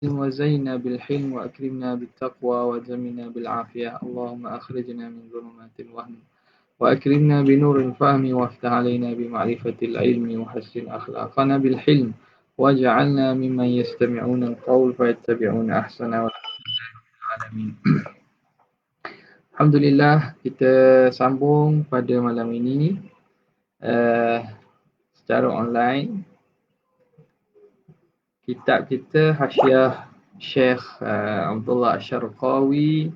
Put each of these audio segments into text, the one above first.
وزينا بالحلم وأكرمنا بالتقوى وجملنا بالعافية. اللهم أخرجنا من ظلمات الوهم وأكرمنا بنور الفهم وافتح علينا بمعرفة العلم وحسن أخلاقنا بالحلم واجعلنا ممن يستمعون القول فيتبعون أحسنه والعالمين. Alhamdulillah, kita sambung pada malam ini secara online kitab kita Hasyiah Syekh Abdullah Asy-Syarqawi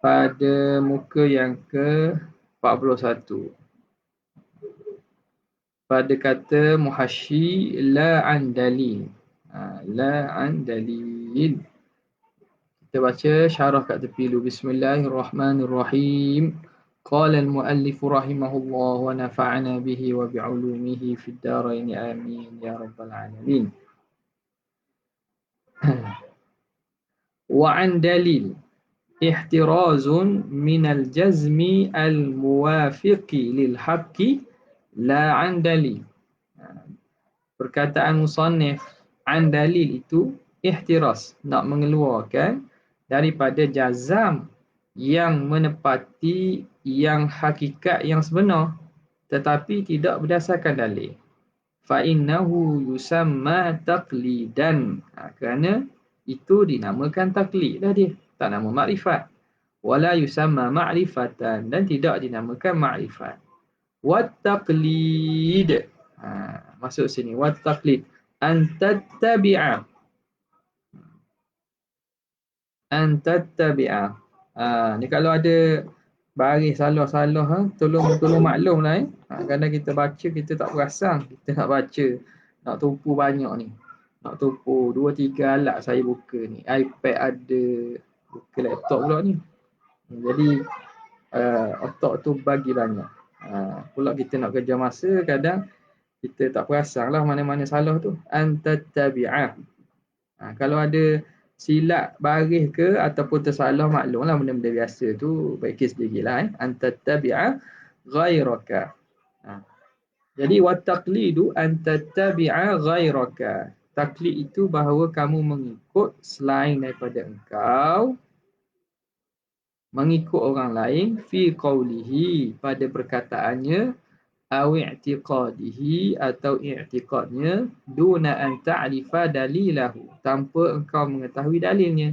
pada muka yang ke-41. Pada kata muhasyi la an dalil. La an dalil. Kita baca syarah kat tepi dulu. Bismillahirrahmanirrahim. Qala al-muallif rahimahullah wa nafa'ana bihi wa bi'ulumihi fid darain amin ya rabbal alamin. Wa an dalil ihtirazun minal jazmi al-muwafiqi lil haqqi la an dalil. Perkataan musannif an dalil itu ihtiraz, nak mengeluarkan daripada jazam yang menepati yang hakikat yang sebenar tetapi tidak berdasarkan dalil. Fa innahu yusamma taqlidan. Kerana itu dinamakan taklid dah dia, tak nama makrifat. Wala yusamma ma'rifatan, dan tidak dinamakan makrifat. Wat taqlid. Masuk sini wat taqlid an tattabi'a. An tattabi'a. Ni kalau ada baris salah-salah tolong maklumlah. Kadang kita baca kita tak perasan, kita nak baca nak tumpu banyak ni. Nak tumpu 2-3 alat saya buka ni. iPad ada, buka laptop pula ni. Jadi otak tu bagi banyak. Pula kita nak kerja masa, kadang kita tak perasan lah mana-mana salah tu. Antattabi'ah. Kalau ada silap baris ke ataupun tersalah, maklumlah benda-benda biasa tu, baik kes sendirilah. Antattabi'ah ghairaka. Jadi wattaqlidu antattabi'a ghairaka. Taklid itu bahawa kamu mengikut selain daripada engkau, mengikut orang lain fi qawlihi, pada perkataannya, aw i'tiqadihi, atau i'tiqadnya, duna an ta'rifa dalilahu, tanpa engkau mengetahui dalilnya.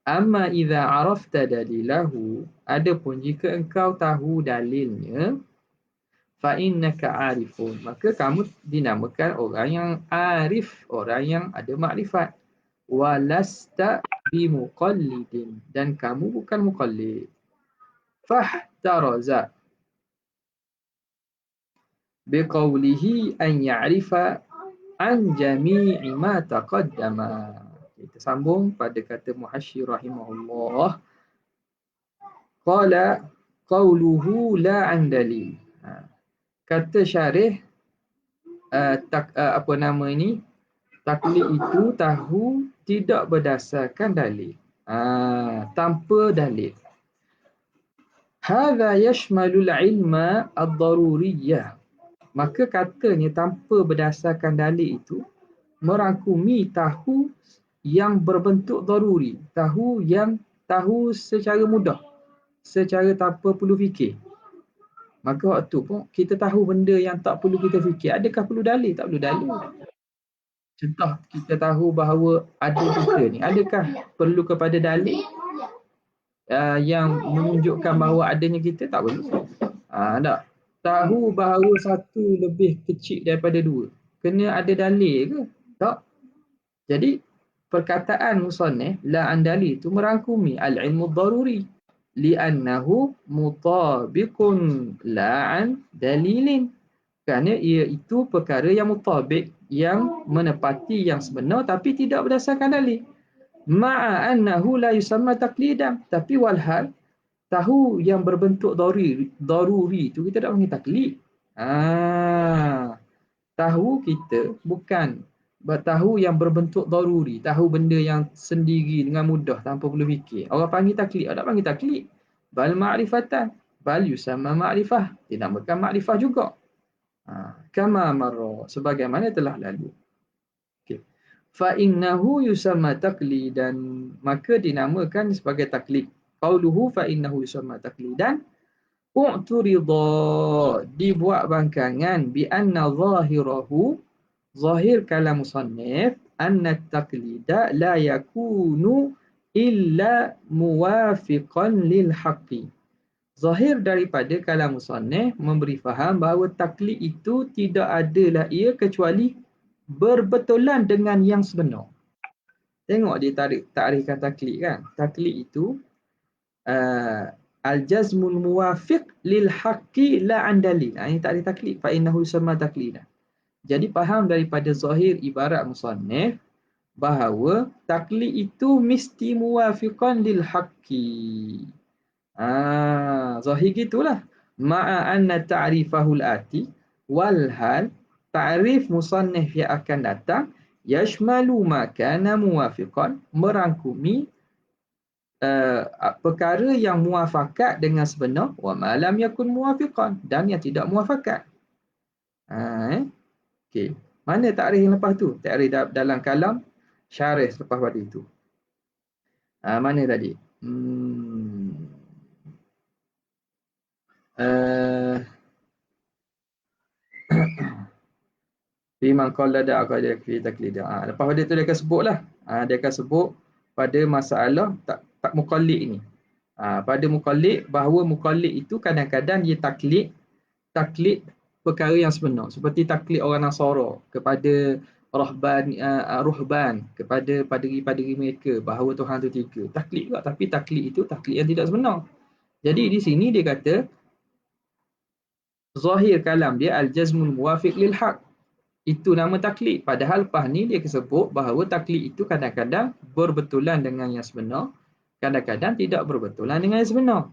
Amma idza arafta dalilahu, adapun jika engkau tahu dalilnya, fa innaka arifun, maka kamu dinamakan orang yang arif, orang yang ada makrifat. Walasta bimuqallidin, dan kamu bukan muqallid. Fahtaraza biqawlihi an ya'rifa an jami'i ma taqaddama. Kita sambung pada kata muhasyi rahimahullah. Qala qawluhu la an dalil. Kata syarih taklid itu tahu tidak berdasarkan dalil, tanpa dalil. Hadza yashmalul ilma ad-daruriyah. Maka katanya tanpa berdasarkan dalil itu merangkumi tahu yang berbentuk daruri, tahu yang tahu secara mudah, secara tanpa perlu fikir. Maka waktu pun kita tahu benda yang tak perlu kita fikir, adakah perlu dalil? Tak perlu dalil. Contoh, kita tahu bahawa ada kita ni, adakah perlu kepada dalil yang menunjukkan bahawa adanya kita? Tak perlu. Tak. Tahu bahawa satu lebih kecil daripada dua, kena ada dalil ke? Tak. Jadi perkataan musannif la an dalil itu merangkumi al-ilmu daruri, li'annahu mutabiqun la an dalilin. Kerana ia itu perkara yang mutabik, yang menepati yang sebenar tapi tidak berdasarkan dalil. Ma'a annahu la yusamma taqlidan, tapi walhal tahu yang berbentuk daruri itu kita tak panggil taklid. Tahu kita bukan tahu yang berbentuk daruri, tahu benda yang sendiri dengan mudah tanpa perlu fikir. Orang panggil taklid, orang tak panggil taklid. Bal ma'rifatan, bal yusamma ma'rifah, dinamakan ma'rifah juga. Kama marra, sebagaimana telah lalu. Okay. fa innahu yusamma taqlidan, maka dinamakan sebagai taklid. Qauluhu fa innahu yusamma taqlidan u'turida, dibuat bangkangan bi anna zahirahu, zahir kalam musannif, anna taqlida la yakunu illa muwafiqan lil haqqi. Zahir daripada kalam musannif memberi faham bahawa taklid itu tidak adalah ia kecuali berbetulan dengan yang sebenar. Tengok dia takrifkan taklid kan. Taklid itu al-jazmul muwafiq lil haqqi la an dalil. Ini takrif taklid. Fa innahu yusamma taqlidan. Jadi faham daripada zahir ibarat musannif bahawa taklid itu mesti muwafiqan lil haqqi. Zahir gitulah. Ma'a anna ta'rifahul ati wal hal, ta'rif musannif yang akan datang yashmalu ma kana muwafiqan, merangkumi perkara yang muafakat dengan sebenar, wa ma lam yakun muwafiqan, dan yang tidak muafakat. Okey. Mana takrif yang lepas tu? Takrif dalam kalam syarih selepas pada itu. Mana tadi? Biman qala da aqada fi taklid. Lepas pada tu dia akan sebutlah. Dia akan sebut pada masalah tak muqallid ni. Pada muqallid, bahawa muqallid itu kadang-kadang dia taklid perkara yang sebenar, seperti taklid orang Nasara kepada ruhban, kepada paderi-paderi mereka bahawa Tuhan tu tiga. Taklid juga, tapi taklid itu taklid yang tidak sebenar. Jadi di sini dia kata zahir kalam dia al-jazmul muwafiq lil haq. Itu nama taklid. Padahal lepas ni dia sebut bahawa taklid itu kadang-kadang berbetulan dengan yang sebenar, kadang-kadang tidak berbetulan dengan yang sebenar.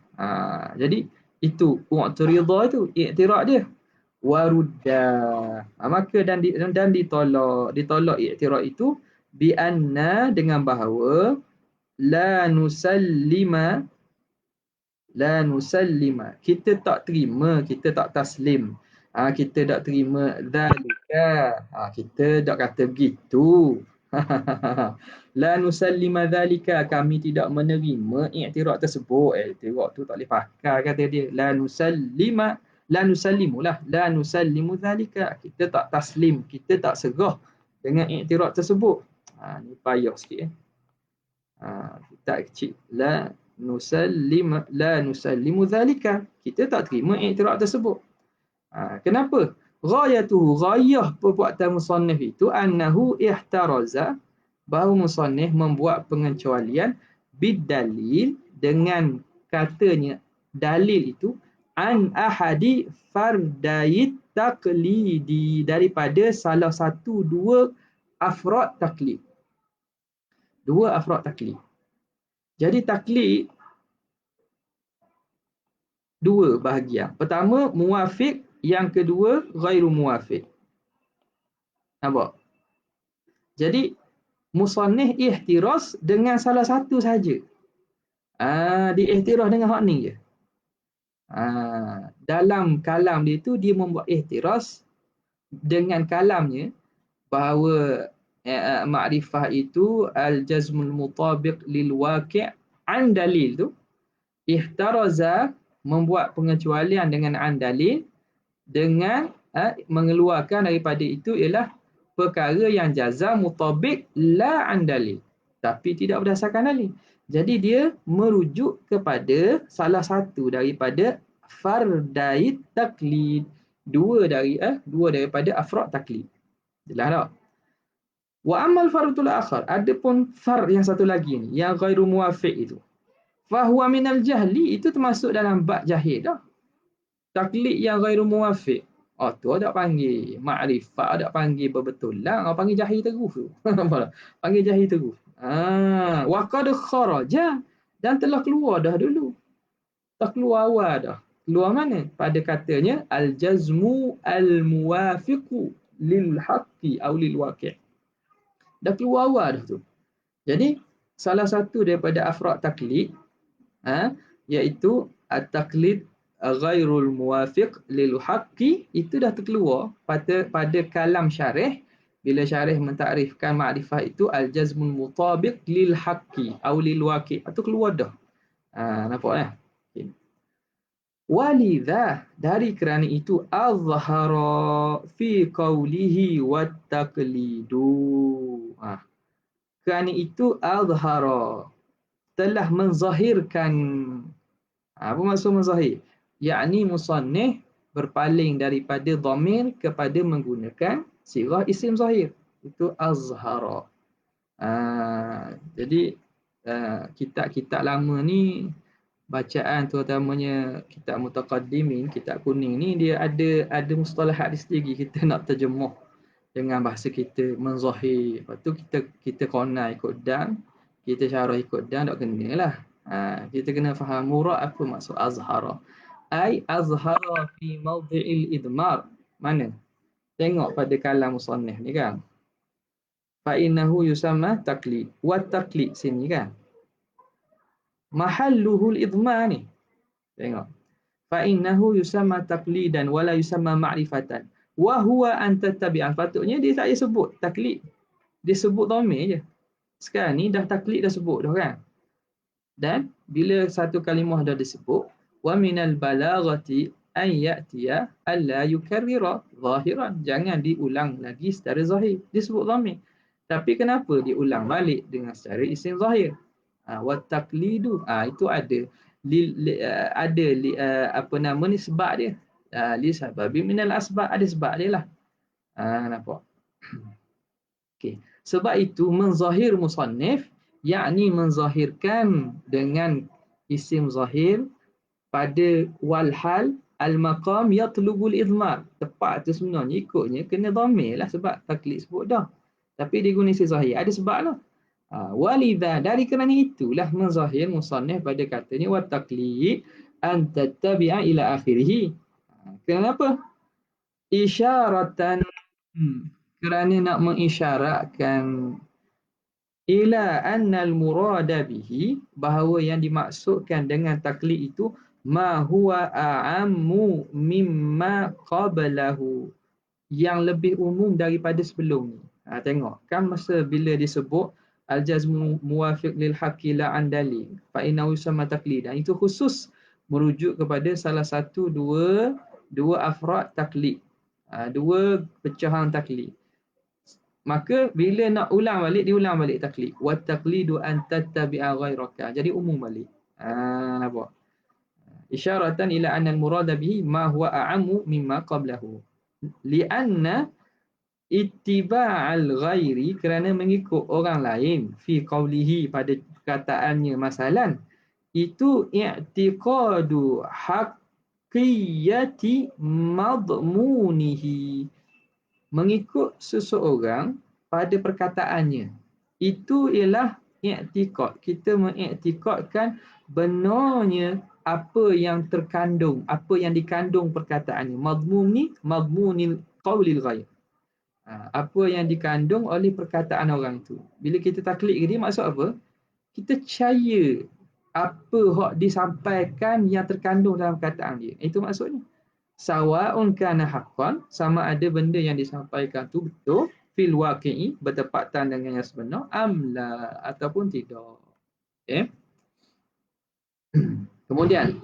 Jadi itu u'turida itu i'tirad dia. Warudda. Maka dan ditolak i'tirad itu bi anna, dengan bahawa la nusallima, kita tak terima, kita tak taslim, kita tak terima zalika, kita tak kata begitu. La nusallima zalika, kami tidak menerima i'tirad tersebut. I'tirad tu tak boleh pakai, kata dia. La nusallimu zalika, kita tak taslim, kita tak serah dengan i'tirad tersebut. Ni payah sikit. Tak kecil. La nusallimu zalika, kita tak terima i'tirad tersebut. Kenapa? Ghayatuhu, ghayah perbuatan musannif itu annahu ihtaraza, bahawa musannif membuat pengecualian bidalil, dengan katanya dalil itu, an ahadi fardayit taqlidi, daripada salah satu dua afrad taklid. Dua afrad taklid. Jadi taklid dua bahagian. Pertama muwafiq, yang kedua ghairu muwafiq. Nampak? Jadi musannif ihtiras dengan salah satu saja. Dia ihtiras dengan hak ni je. Dalam kalam dia tu dia membuat ihtiras dengan kalamnya bahawa makrifah itu al-jazmul mutabiq lil waqi' an dalil tu. Ihtaraza, membuat pengecualian dengan an dalil, dengan mengeluarkan daripada itu ialah perkara yang jazam mutabiq la an dalil, tapi tidak berdasarkan dalil. Jadi dia merujuk kepada salah satu daripada fardait taklid, dua daripada afrad taklid. Jelas tak? Wa amal fardul akhar, adapun fard yang satu lagi ni, yang ghairu muwafiq itu, fahuwa minal jahli, itu termasuk dalam bab jahil dah. Taklid yang ghairu muwafiq, tu ada panggil makrifat, ada panggil berbetulan, orang panggil jahil terus tu. Panggil jahil terus. Wa qad kharaja, dan telah keluar dah dulu. Tak keluar awal dah. Keluar mana? Pada katanya al-jazmu al-muwafiqu lil haqqi aw lil waqi'. Dah keluar awal dah tu. Jadi salah satu daripada afrad taklid iaitu at-taklid ghairul muwafiq lil haqqi, itu dah terkeluar pada kalam syarih Bila syarih mentakrifkan ma'rifah itu al-jazmul mutabiq lil haqqi atau lil waqi'. Itu keluar dah. Nampak eh? Okay. Walidha, dari kerana itu azhara fi qawlihi wat taqlidu. Kerana itu azhara, telah menzahirkan. Apa maksud menzahir? Yakni musannif berpaling daripada dhamir kepada menggunakan sirah isim zahir. Itu azhara. Jadi kitab-kitab lama ni, bacaan terutamanya kitab mutaqaddimin, kitab kuning ni, dia ada mustalahat di sendiri. Kita nak terjemuh dengan bahasa kita, menzahir. Lepas tu kita qana ikut dan, kita syarah ikut dan, tak kenalah. Kita kena faham murad apa maksud azhara. Ai azhara fi mawdi'il idmar. Mana? Tengok pada kalam musannif ni kan. Fa innahu yusamma taqlid. Wa taqlid sini kan. Mahalluhul idmar ni. Tengok. Fa innahu yusamma taqlidan wala yusamma ma'rifatan. Wa huwa an tattabi'a. Patutnya dia tak payah sebut taklid. Dia sebut dhamir je. Sekarang ni dah taklid dah sebut dah kan. Dan bila satu kalimah dah disebut, wa minal balaghati an ya'tiya alla yukarrira zahiran. Jangan diulang lagi secara zahir. Disebut dhamir. Tapi kenapa diulang balik dengan secara isim zahir? Wa taqlidu. Itu ada apa nama ni, sebab dia. Li sababi minal asbab, ada sebab dia lah. Nampak? Okey. Sebab itu menzahir musannif, yakni menzahirkan dengan isim zahir pada walhal al-maqam yatlubul idmar. Tepat tu sebenarnya ikutnya kena dhamir lah, sebab taklid sebut dah. Tapi dia guna isim zahir, ada sebab lah. Walidha, dari kerana itulah menzahir musannif pada katanya wa taqlid an tattabi'a ila akhirih. Kenapa? Isyaratan, kerana nak mengisyaratkan ila annal murada bihi, bahawa yang dimaksudkan dengan taklid itu ma huwa a'ammu mimma qablahu, yang lebih umum daripada sebelum ni. Tengok kan, masa bila disebut al-jazmu muwafiq lil haqqi la an dalil fa innahu yusamma taqlidan, itu khusus merujuk kepada salah satu dua afrad taklid, dua pecahan taklid. Maka bila nak ulang balik, diulang balik taklid. Wa taqlidu an tattabi'a ghairaka. Jadi umum balik. Nampak? Isyaratan ila anna al-murada bihi ma huwa a'ammu mimma qablahu. Lianna ittiba'al ghairi, kerana mengikut orang lain, fi qawlihi, pada perkataannya masalan, itu i'tiqadu haqqiyati madmunihi, mengikut seseorang pada perkataannya. Itu ialah i'tiqad. Kita mengiktikadkan benarnya apa yang terkandung, apa yang dikandung perkataannya. Madmun ni, madmunil qawlil ghair. Apa yang dikandung oleh perkataan orang tu. Bila kita taklid ke dia, maksud apa? Kita percaya apa hak disampaikan yang terkandung dalam perkataan dia. Itu maksudnya. Sawa'un kana haqqan, sama ada benda yang disampaikan tu betul, fil waqi'i, bertepatan dengan yang sebenar, amla, ataupun tidak. Okay. Kemudian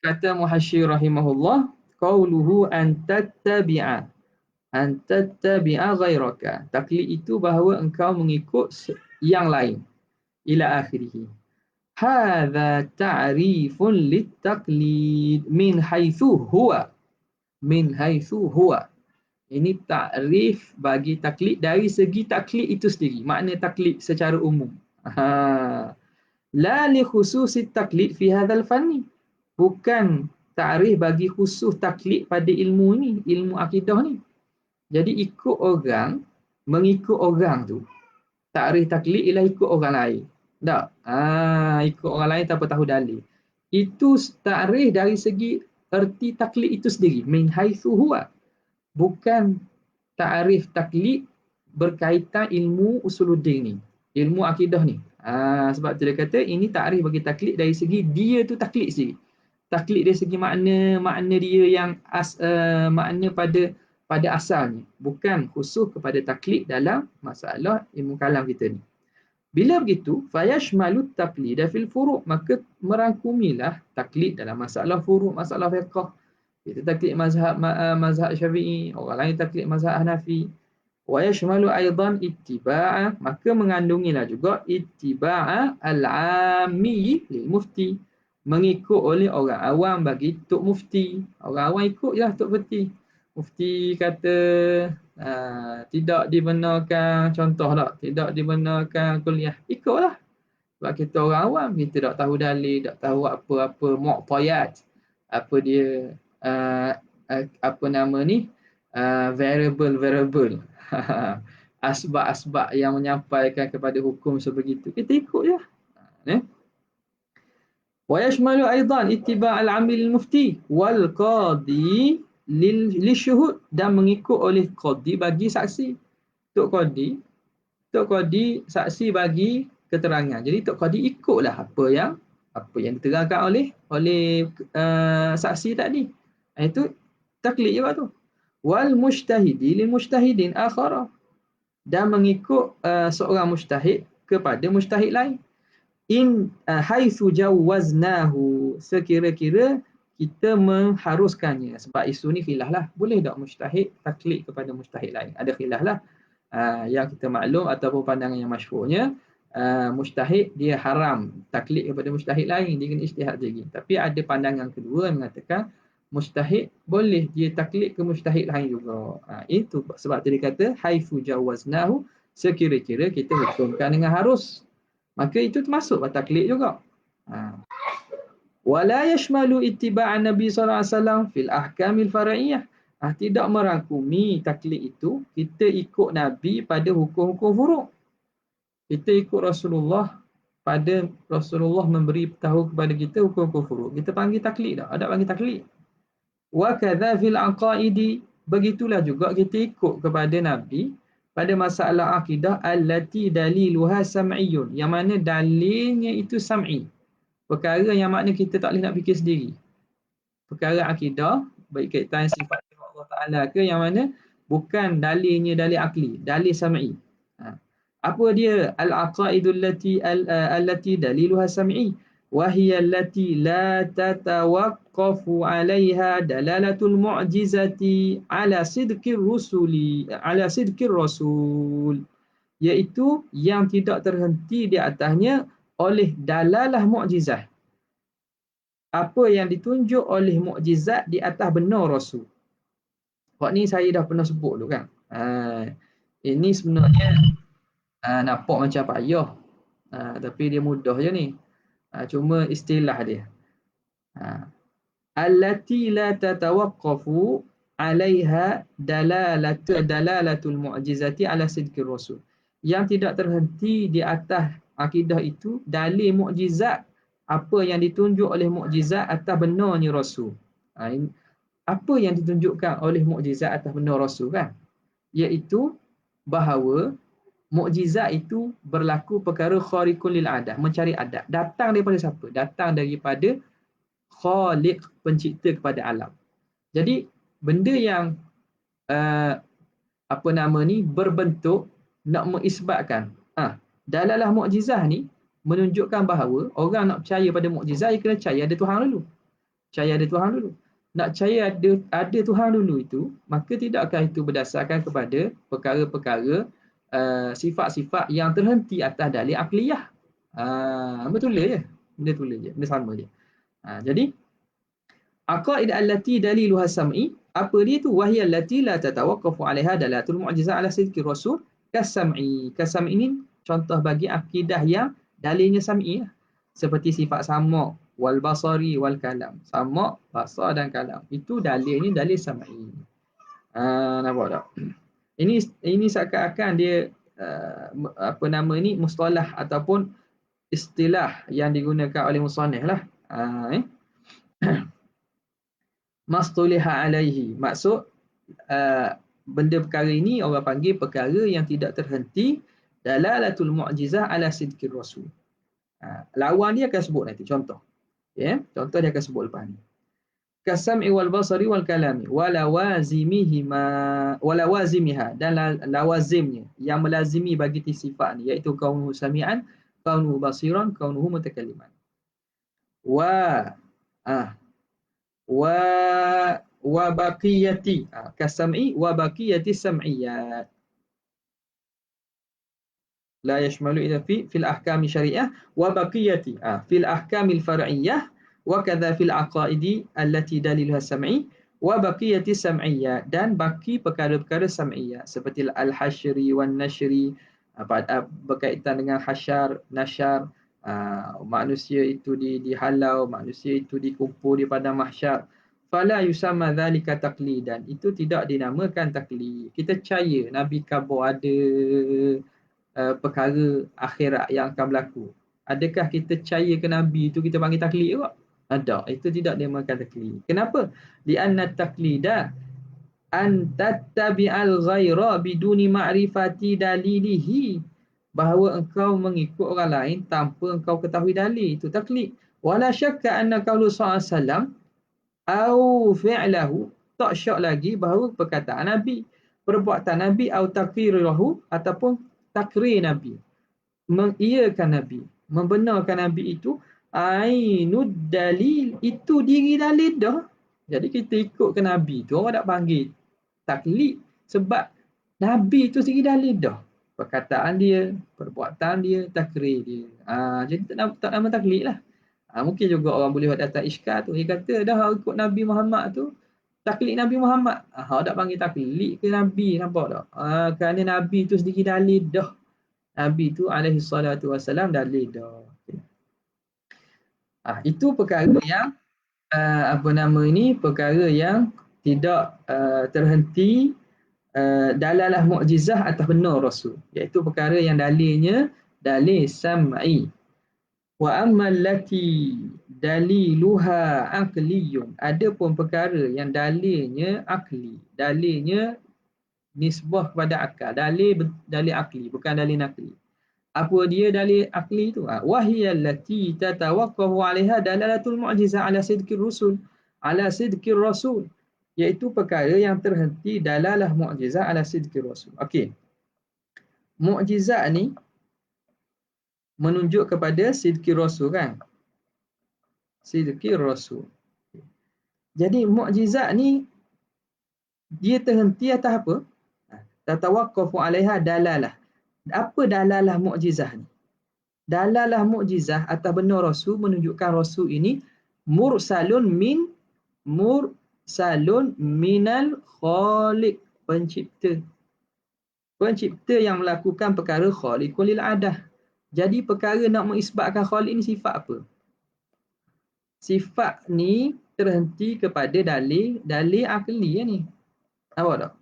kata muhasyir rahimahullah, qauluhu an tattabi'a ghairaka. Taklid itu bahawa engkau mengikut yang lain. Ila akhirih. Hadza ta'rifun lit-taqlid min haitsu huwa. Min haitsu huwa. Ini takrif bagi taklid dari segi taklid itu sendiri. Makna taklid secara umum. La li khususi taklid fi hadzal fanni. Bukan takrif bagi khusus taklid pada ilmu ni, ilmu akidah ni. Jadi ikut orang, mengikut orang tu. Takrif taklid ialah ikut orang lain. Tak? Ikut orang lain tanpa tahu dalil. Itu takrif dari segi erti taklid itu sendiri. Min haitsu huwa. Bukan takrif taklid berkaitan ilmu usuluddin ni. Ilmu akidah ni. Sebab tu dia kata ini takrif bagi taklid dari segi dia tu taklid sendiri. Taklid dari segi makna dia yang makna pada pada asalnya, bukan khusus kepada taklid dalam masalah ilmu kalam kita ni. Bila begitu, fayashmalut taqlid fil furu', maka merangkumilah taklid dalam masalah furu', masalah fiqh. Kita taklid mazhab Syafi'i, orang lain taklid mazhab Hanafi. Wa yashmalu aidan ittiba'a, maka mengandungilah juga ittiba'a al-'ammi lil mufti, mengikut oleh orang awam bagi tok mufti. Orang awam ikut je tok mufti. Mufti kata tidak dibenarkan, contoh tak, tidak dibenarkan kuliah, ikutlah. Sebab kita orang awam, kita tak tahu dalil, tak tahu apa-apa muqtayat, apa dia apa nama ni, variable asbab-asbab yang menyampaikan kepada hukum sebegitu, kita ikut je. Wa yashmalu aidan ittiba' al-'amil mufti wal qadi lisyuhud, dan mengikut oleh qadi bagi saksi. Tok qadi saksi bagi keterangan. Jadi tok qadi ikutlah apa yang diterangkan oleh saksi tadi. Itu taklid juga tu. Wal mujtahidi lil mujtahidin akhara, dan mengikut seorang mujtahid kepada mujtahid lain. In haitsu jawaznahu, sekira-kira kita mengharuskannya. Sebab isu ni khilaf lah, boleh tak mujtahid taklid kepada mujtahid lain? Ada khilaf lah. Yang kita maklum ataupun pandangan yang masyhurnya, mujtahid dia haram taklid kepada mujtahid lain, dia kena ijtihad lagi. Tapi ada pandangan kedua yang mengatakan mujtahid boleh dia taklid ke mujtahid lain juga. Itu sebab tadi kata haitsu jawaznahu, sekira-kira kita hukumkan dengan harus, maka itu termasuk taklid juga. Wala yashmalu ittiba'an Nabi sallallahu alaihi wasallam fil ahkamil far'iyah. Tidak merangkumi taklid itu kita ikut Nabi pada hukum-hukum furu'. Kita ikut Rasulullah pada Rasulullah memberi tahu kepada kita hukum-hukum furu'. Kita panggil taklid tak? Ada panggil taklid. Wa kadza fil aqaidi, begitulah juga kita ikut kepada Nabi pada masalah akidah allati daliluha sam'iyyun, yang mana dalilnya itu sam'i. Perkara yang makna kita tak boleh nak fikir sendiri. Perkara akidah, baik kaitan sifat Allah Ta'ala ke, yang mana bukan dalilnya dalil akli, dalil sam'i. Apa dia? Al-aqaidul allati daliluha sam'i wa hiya allati la tatawaqqafu 'alaiha dalalatul mu'jizati ala sidqir rasul, iaitu yang tidak terhenti di atasnya oleh dalalah mukjizat, apa yang ditunjuk oleh mukjizat di atas benar Rasul. Sebab ni saya dah pernah sebut dulu kan. Ini sebenarnya nampak macam payah, tapi dia mudah je ni. Cuma istilah dia. Allati la tatawaqqafu 'alaiha dalalatul mu'jizati ala sidqir rasul. Yang tidak terhenti di atas akidah itu dalil mukjizat, apa yang ditunjuk oleh mukjizat atas benarnya Rasul. Apa yang ditunjukkan oleh mukjizat atas benar Rasul kan? Iaitu bahawa mukjizat itu berlaku perkara khariqul lil adah, mencari adat. Datang daripada siapa? Datang daripada Khaliq, pencipta kepada alam. Jadi benda yang berbentuk nak mengisbatkan dalalah mukjizah ni menunjukkan bahawa orang nak percaya pada mukjizat, dia kena percaya ada Tuhan dulu. Percaya ada Tuhan dulu. Nak percaya ada Tuhan dulu itu, maka tidakkah itu berdasarkan kepada perkara-perkara sifat-sifat yang terhenti atas dalil akliyah. Betul je. Benda tulis je. Benda sama je. Jadi aqaid allati daliluha sam'i, apa dia tu? Wahiyya allati la tatawaqqafu 'alaiha dalalatul mu'jizah ala sidqi rasul kasam'i. Kasam'i ini contoh bagi akidah yang dalilnya sam'i, seperti sifat sama' wal basari wal kalam. Sama', basar dan kalam. Itu dalilnya dalil sam'i. Nampak tak? Ini seakan-akan dia mustalah ataupun istilah yang digunakan oleh musannif lah. Mastuliha alaihi, maksud benda perkara ini orang panggil perkara yang tidak terhenti dalalatul mu'jizah ala sidqir rasul. Lawan dia akan sebut nanti contoh. Contoh dia akan sebut lepas ni. kasam'i wal basari wal kalami walawazimiha, dan lawazimnya yang melazimi bagi sifat ni, iaitu kaunuhu sami'an, kaunuhu basiran, kaunuhu mutakalliman. Wa ah wa baqiyati kasam'i wa baqiyati sam'iyat la yashmalu illa fil ahkam syariah wa baqiyati fil ahkamil far'iyyah wa kadza fil aqaidi allati daliluha sam'i wa baqiyati sam'iyyah, dan baki perkara-perkara sam'iyyah seperti al-hasyri wan nashri, berkaitan dengan hasyar, nasyar, manusia itu dihalau, manusia itu dikumpul di padang mahsyar. Fala yusamma dzalika taqlidan, itu tidak dinamakan taklid. Kita percaya Nabi khabar ada perkara akhirat yang akan berlaku. Adakah kita percaya ke Nabi itu kita panggil taklid ke? Ada. Itu tidak dinamakan taklid. Kenapa? Lianna taklida an tattabi'al ghaira biduni ma'rifati dalilihi, bahawa engkau mengikut orang lain tanpa engkau ketahui dalil, itu taklid. Wala syakka anna qaulu sallallahu alaihi wasallam au fi'lahu, tak syak lagi bahawa perkataan Nabi, perbuatan Nabi, au taqrirahu, ataupun takrir Nabi, mengiyakan Nabi, membenarkan Nabi itu ainud dalil, itu diri dalil dah. Jadi kita ikut ke Nabi tu, orang tak panggil taklid, sebab Nabi itu sendiri dalil dah. Perkataan dia, perbuatan dia, takrir dia. Jadi tak nama taklid lah. Mungkin juga orang boleh buat datang iskal tu. Dia kata dah ikut Nabi Muhammad tu, taklid Nabi Muhammad. Orang tak panggil taklid ke Nabi, nampak tak? Kerana Nabi tu sendiri dalil dah. Nabi tu alaihi salatu wassalam dalil dah. Itu perkara yang perkara yang tidak terhenti dalalah mukjizah atas benar Rasul, iaitu perkara yang dalilnya dalil sam'i. Wa ammal lati daliluha aqliyun, adapun perkara yang dalilnya akli, dalilnya nisbah kepada akal, dalil akli, bukan dalil nakli. Apa dia dalil akli itu? Wahiyal lati tatawaqqafu 'alaiha dalalatul mu'jizah 'ala sidqir rasul, iaitu perkara yang terhenti dalalah mu'jizah 'ala sidqir rasul. Okey. Mu'jizat ni menunjuk kepada sidqir rasul kan? Sidqir rasul. Jadi mukjizat ni dia terhenti atas apa? Tatawaqqafu 'alaiha dalalah. Apa dalalah mukjizah ni? Dalalah mukjizah atas benar Rasul menunjukkan Rasul ini mursalun minal khaliq, pencipta. Pencipta yang melakukan perkara khaliqul lil adah. Jadi perkara nak mengisbatkan khaliq ni sifat apa? Sifat ni terhenti kepada dalil akli ni. Apa tak?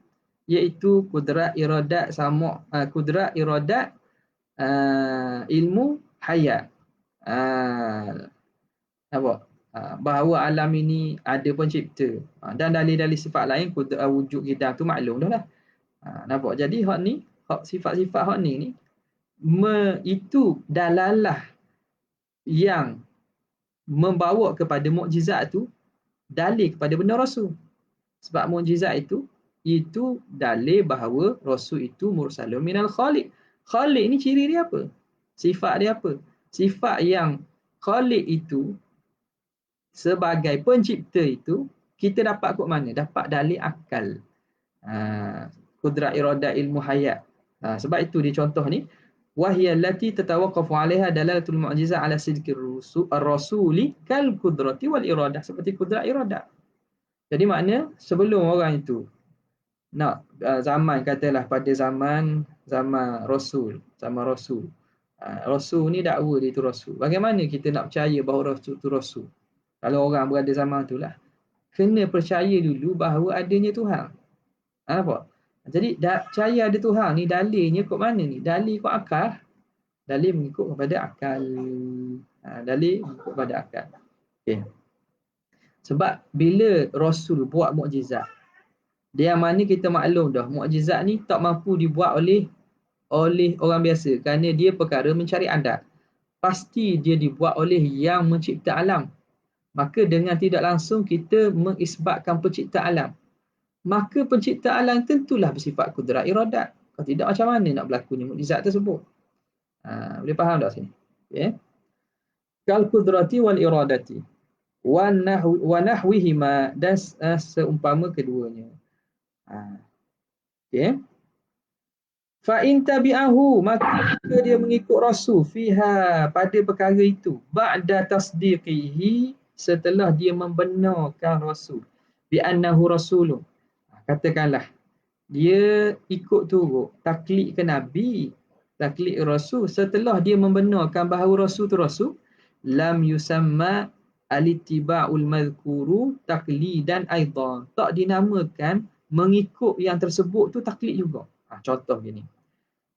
Iaitu kudrat iradat sama, kudrat iradat ilmu hayat. Bahawa alam ini ada pencipta. Dan dalil-dalil sifat lain, kudrat wujud kita tu maklum dah lah. Nampak? Jadi hak ni, sifat-sifat hak ni itu dalalah yang membawa kepada mukjizat tu, dalil kepada benar Rasul. Sebab mukjizat itu dalil bahawa Rasul itu mursalun minal khaliq. Khaliq ni ciri dia apa? Sifat dia apa? Sifat yang khaliq itu sebagai pencipta itu kita dapat kot mana? Dapat dalil akal. Kudrat iradat ilmu hayat. Sebab itu dia contoh ni, wahiyal lati tatawaqqafu 'alaiha dalalatul mu'jizah 'ala sidqir rasuli kal qudrati wal iradah, seperti kudrat iradat. Jadi makna sebelum orang itu nak zaman, katalah pada zaman Rasul, Rasul ni dakwa dia itu Rasul. Bagaimana kita nak percaya bahawa Rasul itu Rasul? Kalau orang berada zaman itulah, kena percaya dulu bahawa adanya Tuhan. Apa? Jadi percaya ada Tuhan ni dalilnya kod mana ni? Dalil kod akal. Dalil mengikut kepada akal. Dalil mengikut kepada akal. Okey. Sebab bila Rasul buat mukjizat, dia mana kita maklum dah, mukjizat ni tak mampu dibuat oleh orang biasa kerana dia perkara mencari adat. Pasti dia dibuat oleh yang mencipta alam. Maka dengan tidak langsung kita mengisbatkan pencipta alam. Maka pencipta alam tentulah bersifat kudrat iradat. Kalau tidak macam mana nak berlakunya mukjizat tersebut? Boleh faham tak sini? Okay. Kal kudrati wal iradati wa nahwihima, dan seumpama keduanya. Okay. Fa in tabi'ahu, maka dia mengikut Rasul fiha, pada perkara itu, ba'da tasdiqihi, setelah dia membenarkan Rasul bi annahu rasulun. Katakanlah dia ikut turut taklid ke Nabi, taklid Rasul, setelah dia membenarkan bahawa Rasul tu Rasul, lam yusamma al-ittiba'ul madhkuru taklidan aidan, tak dinamakan mengikut yang tersebut tu taklid juga. Contoh gini,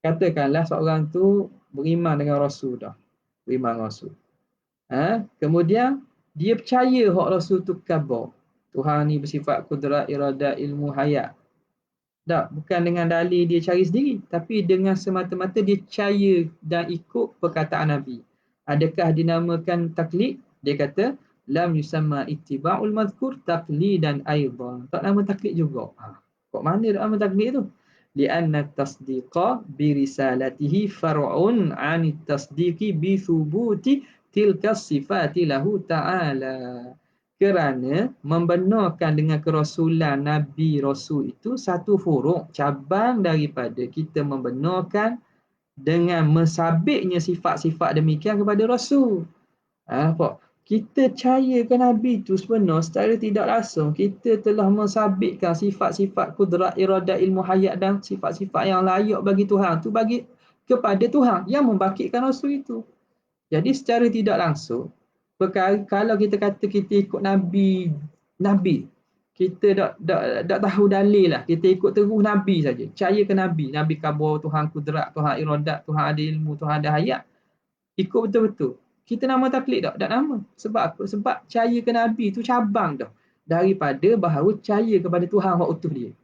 katakanlah seorang tu beriman dengan Rasul dah, beriman dengan Rasul. Kemudian dia percaya hak Rasul tu khabar, Tuhan ni bersifat kudrat, iradat, ilmu, hayat. Tak, bukan dengan dalil dia cari sendiri, tapi dengan semata-mata dia percaya dan ikut perkataan Nabi. Adakah dinamakan taklid? Dia kata lam yusamma ittiba'ul madhkur taqlidan aidan. Tak nama taklid juga. Kok mana nama taklid tu? Lianna tasdiqa bi risalatihi far'un 'ani tasdiqi bi thubuti tilka sifati lahu ta'ala. Kerana membenarkan dengan kerasulan Nabi Rasul itu satu furuk, cabang daripada kita membenarkan dengan mensabitnya sifat-sifat demikian kepada Rasul. Apa? Kita percayakan Nabi itu sebenar secara tidak langsung kita telah mensabitkan sifat-sifat kudrat, iradat, ilmu, hayat dan sifat-sifat yang layak bagi Tuhan itu bagi kepada Tuhan yang membangkitkan Rasul itu. Jadi secara tidak langsung, kalau kita kata kita ikut Nabi, kita tak tahu dalil lah, kita ikut terus Nabi saja, percaya ke Nabi, Nabi khabar Tuhan kudrat, Tuhan iradat, Tuhan ada ilmu, Tuhan ada hayat, ikut betul-betul. Kita nama taklid tak? Tak nama. Sebab apa? Sebab percaya ke Nabi itu cabang dah daripada bahawa percaya kepada Tuhan yang utuh dia.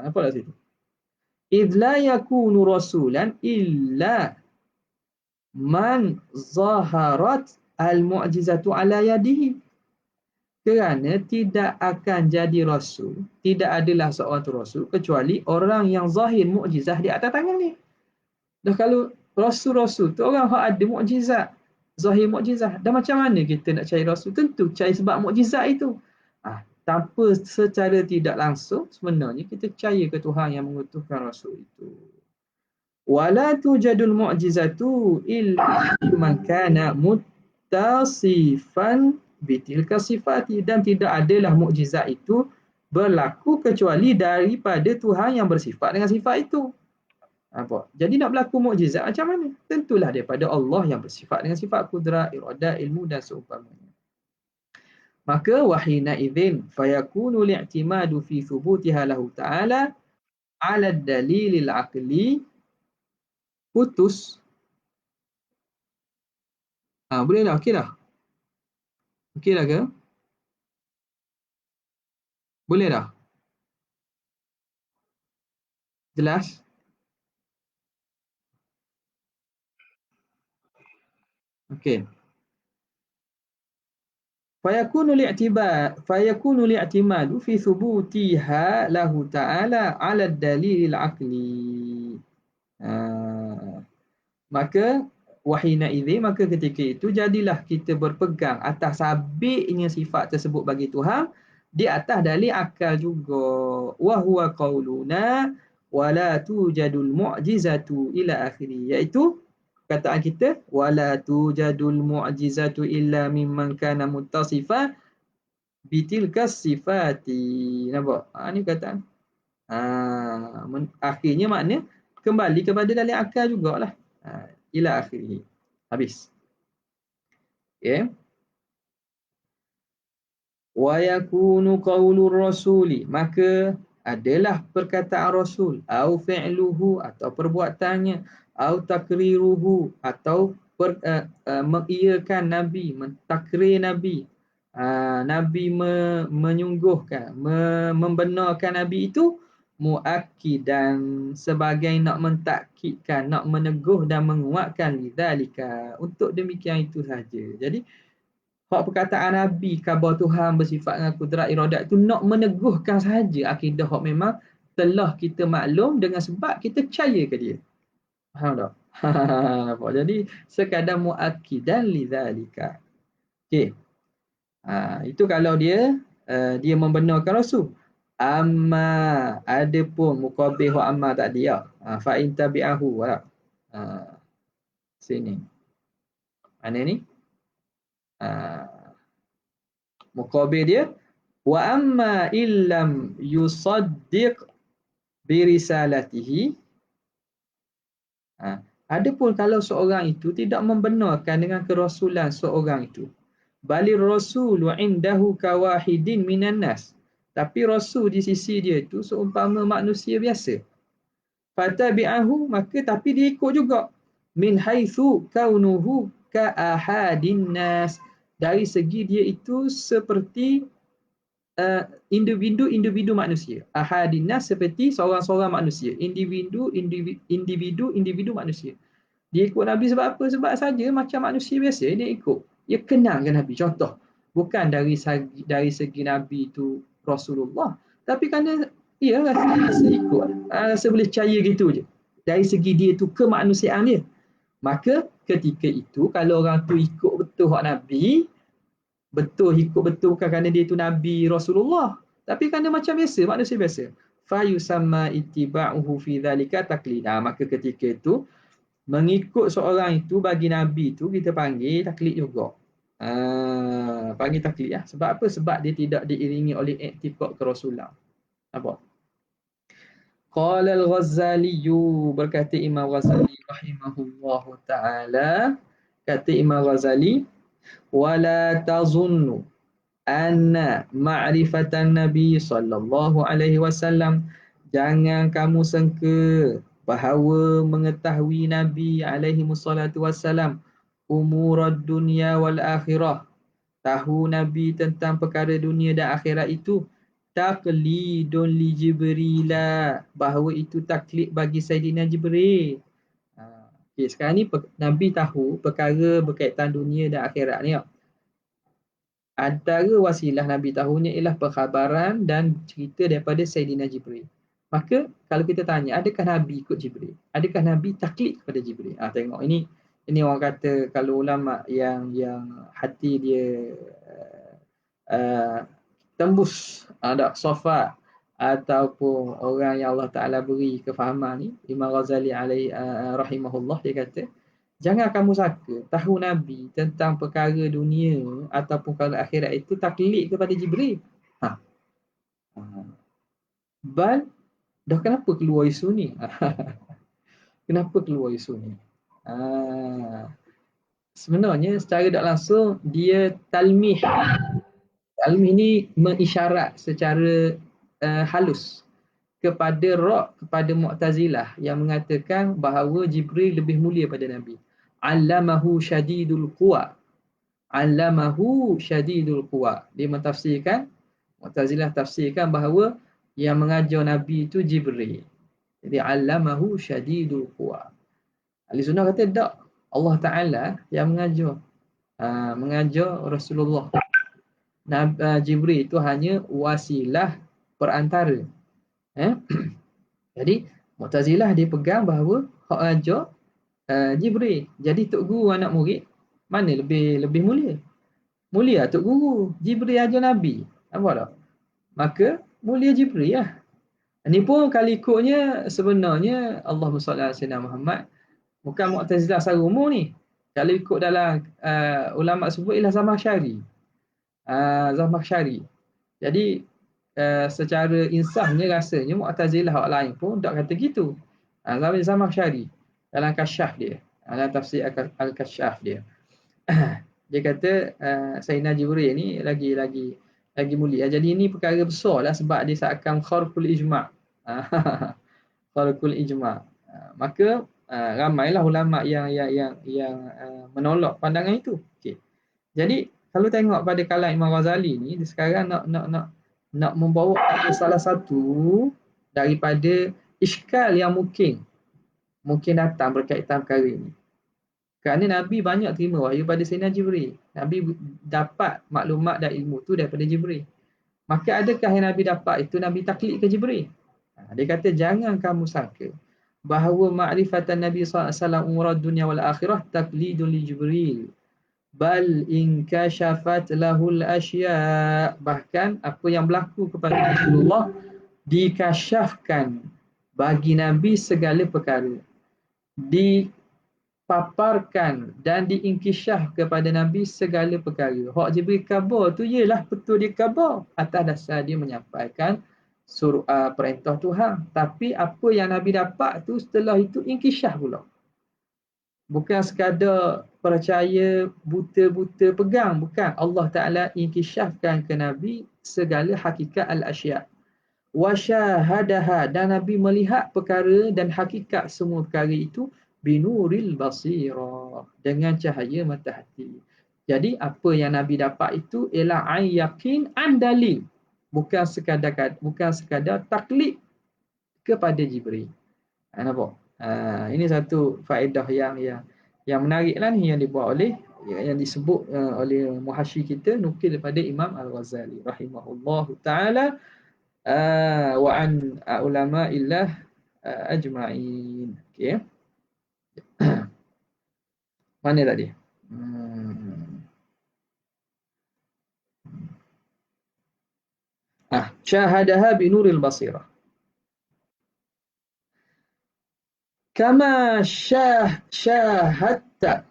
Apa lah situ? Idh la yakunu rasulan illa man zaharat al-mu'jizatu ala yadihi. Kerana tidak akan jadi rasul, tidak adalah seorang tu rasul kecuali orang yang zahir mukjizat di atas tangan dia. Dah kalau rasul-rasul tu orang yang ada mukjizat, zahir mukjizat. Dan macam mana kita nak cari rasul? Tentu cari sebab mukjizat itu. Tanpa secara tidak langsung sebenarnya kita percaya ke Tuhan yang mengutuskan rasul itu. Wala tujadul mu'jizatu illa man kana muttasifan bitilka sifati, dan tidak adalah mukjizat itu berlaku kecuali daripada Tuhan yang bersifat dengan sifat itu. Apa? Jadi nak berlaku mukjizat macam mana? Tentulah daripada Allah yang bersifat dengan sifat kudrat, iradat, ilmu dan seumpamanya. Maka wahina idzin fayakunu li'timadu fi thubutiha lahu ta'ala 'ala ad-dalilil 'aqli putus. Boleh dah, okey dah. Okey dah ke? Boleh dah? Jelas? Okey. Fayakunu li'timadu fi thubutiha lahu ta'ala 'ala ad-dalilil 'aqli. Maka wahina idzi, maka ketika itu jadilah kita berpegang atas sabitnya sifat tersebut bagi Tuhan di atas dalil akal juga. Wa huwa qauluna wala tujadul mu'jizatu ila akhiri, iaitu kataan kita wala tujadul mu'jizatu illa mimman kana muttasifa bitilka sifati. Nampak? Ni kataan. Akhirnya makna kembali kepada dalil akal jugalah. Ila akhirih. Habis. Okay. Wa yakunu qaulur rasuli, maka adalah perkataan Rasul, au fi'luhu, atau perbuatannya, au takriruhu, atau mengiyakan Nabi, mentakrir Nabi. Nabi menyungguhkan, membenarkan Nabi itu muakkidan, sebagai nak mentakkidkan, nak meneguh dan menguatkan lidzalika, untuk demikian itu saja. Jadi hak perkataan Nabi khabar Tuhan bersifat dengan kudrat iradat itu nak meneguhkan sahaja akidah hak memang telah kita maklum dengan sebab kita percaya ke dia. Faham tak? Nampak? Jadi sekadar muakkidan lidzalika. Okey. Itu kalau dia membenarkan Rasul. Amma adapun muqabih wa amma tak dia. Fa in tabi'ahu wa. Sini. Mana ni? Muqabih dia wa amma illam yusaddiq bi risalatihi. Adapun kalau seorang itu tidak membenarkan dengan kerasulan seorang itu, balir rasulu indahu kawahidin minan nas, tapi rasul di sisi dia itu seumpama manusia biasa. Fatabi'ahu, maka tapi dia ikut juga. Min haitsu kaunuhu ka ahadin nas, dari segi dia itu seperti individu manusia. Ahadin nas seperti seorang-seorang manusia, individu manusia. Dia ikut Nabi sebab apa? Sebab saja macam manusia biasa dia ikut. Dia kenalkan Nabi. Contoh, bukan dari segi Nabi itu Rasulullah, tapi kerana ia rasa ikut, rasa boleh percaya gitu je. Dari segi dia tu kemanusiaan dia. Maka ketika itu kalau orang tu ikut betul hak Nabi, ikut betul bukan kerana dia tu Nabi Rasulullah, tapi kerana macam biasa, manusia biasa. Fa yusamma ittiba'uhu fi dzalika taqlid. Maka ketika itu mengikut seorang itu bagi Nabi itu kita panggil taklid juga. Panggil taklid ya. Sebab apa? Sebab dia tidak diiringi oleh iktikad kerasulan. Apa? Qala al-Ghazali, berkata Imam Ghazali rahimahullahu taala, kata Imam Ghazali, wala tazunnu anna ma'rifatan Nabi sallallahu alaihi wasallam, jangan kamu sangka bahawa mengetahui Nabi alaihi wassalatu wassalam umurad dunia wal akhirah, tahu Nabi tentang perkara dunia dan akhirat itu, taqlidun li Jibril, bahawa itu taklid bagi Saidina Jibril. Okay, sekarang ni Nabi tahu perkara berkaitan dunia dan akhirat ni. Antara wasilah Nabi tahunya ialah perkhabaran dan cerita daripada Saidina Jibril. Maka kalau kita tanya, adakah Nabi ikut Jibril? Adakah Nabi taklid kepada Jibril? Tengok ini orang kata kalau ulama yang hati dia tembus ada sofa ataupun orang yang Allah Taala beri kefahaman ni, Imam Ghazali alaihi rahimahullah, dia kata jangan kamu sangka tahu Nabi tentang perkara dunia ataupun perkara akhirat itu taklid kepada Jibril. Bal, dah kenapa keluar isu ni? Kenapa keluar isu ni? Sebenarnya secara tak langsung dia talmih. Talmih ni mengisyarat secara halus kepada Mu'tazilah yang mengatakan bahawa Jibril lebih mulia pada Nabi. Allamahu syadidul quwa. Allamahu syadidul quwa. Dia mentafsirkan, Mu'tazilah tafsirkan bahawa yang mengajar Nabi itu Jibril. Jadi allamahu syadidul quwa. Ahli sunnah kata tak, Allah Ta'ala yang mengajar Rasulullah. Jibril itu hanya wasilah perantara. Jadi Mu'tazilah dia pegang bahawa hak ajar Jibril. Jadi tok guru anak murid mana lebih mulia? Mulia tok guru. Jibril ajar Nabi. Nampak tak? Maka mulia Jibril lah. Ini pun kali ikutnya sebenarnya Allahumma salli ala sayyidina Muhammad, bukan Mu'tazilah secara umum ni. Kalau ikut dalam ulama sebut ialah Zamakhsyari. Zamakhsyari. Jadi secara insafnya rasanya Mu'tazilah hak lain pun tak kata gitu. Zamakhsyari dalam Kasyaf dia, dalam tafsir Al-Kasyaf dia. Dia kata Sayyidina Jibril ni lagi mulia. Jadi ini perkara besar lah sebab dia seakan kharqul ijma'. Kharqul ijma'. Maka ramailah ulama yang menolak pandangan itu. Okey. Jadi kalau tengok pada kalam Imam Ghazali ni, dia sekarang nak membawa salah satu daripada iskal yang mungkin datang berkaitan perkara ini. Kerana Nabi banyak terima wahyu pada Sayyidina Jibril. Nabi dapat maklumat dan ilmu tu daripada Jibril. Maka adakah yang Nabi dapat itu Nabi taklid ke Jibril? Dia kata jangan kamu sangka bahawa ma'rifatan Nabi SAW umrah dunia wal akhirah taklidun li Jibril. Bal in kashafat lahul asya. Bahkan apa yang berlaku kepada Rasulullah dikasyafkan bagi Nabi segala perkara. Dipaparkan dan diinkisyaf kepada Nabi segala perkara. Hak Jibril khabar tu ialah betul dia khabar atas dasar dia menyampaikan perintah Tuhan. Tapi apa yang Nabi dapat tu setelah itu inkisyaf pula. Bukan sekadar percaya buta-buta pegang. Bukan. Allah Ta'ala inkisyafkan ke Nabi segala hakikat al-asya'. Wasyahadaha, dan Nabi melihat perkara dan hakikat semua perkara itu binuril basirah, dengan cahaya mata hati. Jadi apa yang Nabi dapat itu ialah ain yakin an dalil, bukan sekadar taklid kepada Jibril. Nampak? Ini satu faedah yang menariklah ni, yang dibuat oleh yang disebut oleh muhasyi kita, nukil daripada Imam Al-Ghazali rahimahullahu taala wa an ulama illah ajma'in. Okey. Mana tadi? Syahadaha binuril basirah. Kama syahadta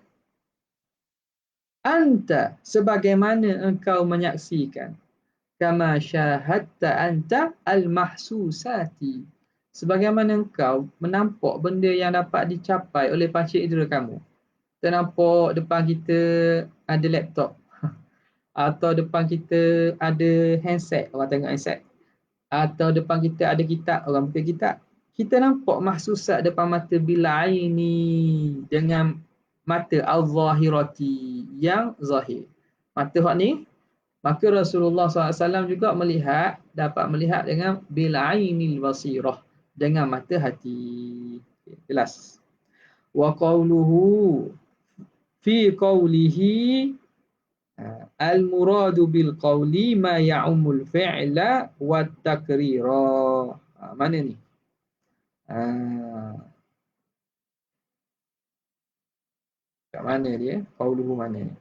anta, sebagaimana engkau menyaksikan. Kama syahadta anta al-mahsusati, sebagaimana engkau menampak benda yang dapat dicapai oleh panca indera kamu. Kita nampak depan kita ada laptop, atau depan kita ada handset, orang tengok handset, atau depan kita ada kitab, orang buka kitab. Kita nampak mahsusat depan mata bila aini, dengan mata al-zahirati, yang zahir. Mata hak ni, maka Rasulullah SAW juga dapat melihat dengan bil ainil basirah, dengan mata hati. Jelas. Wa qawluhu fi qawlihi al-muradu bil qawli ma ya'umul fi'la wa takrira. Mana ni? Kat mana dia? Qawluhu mana ni?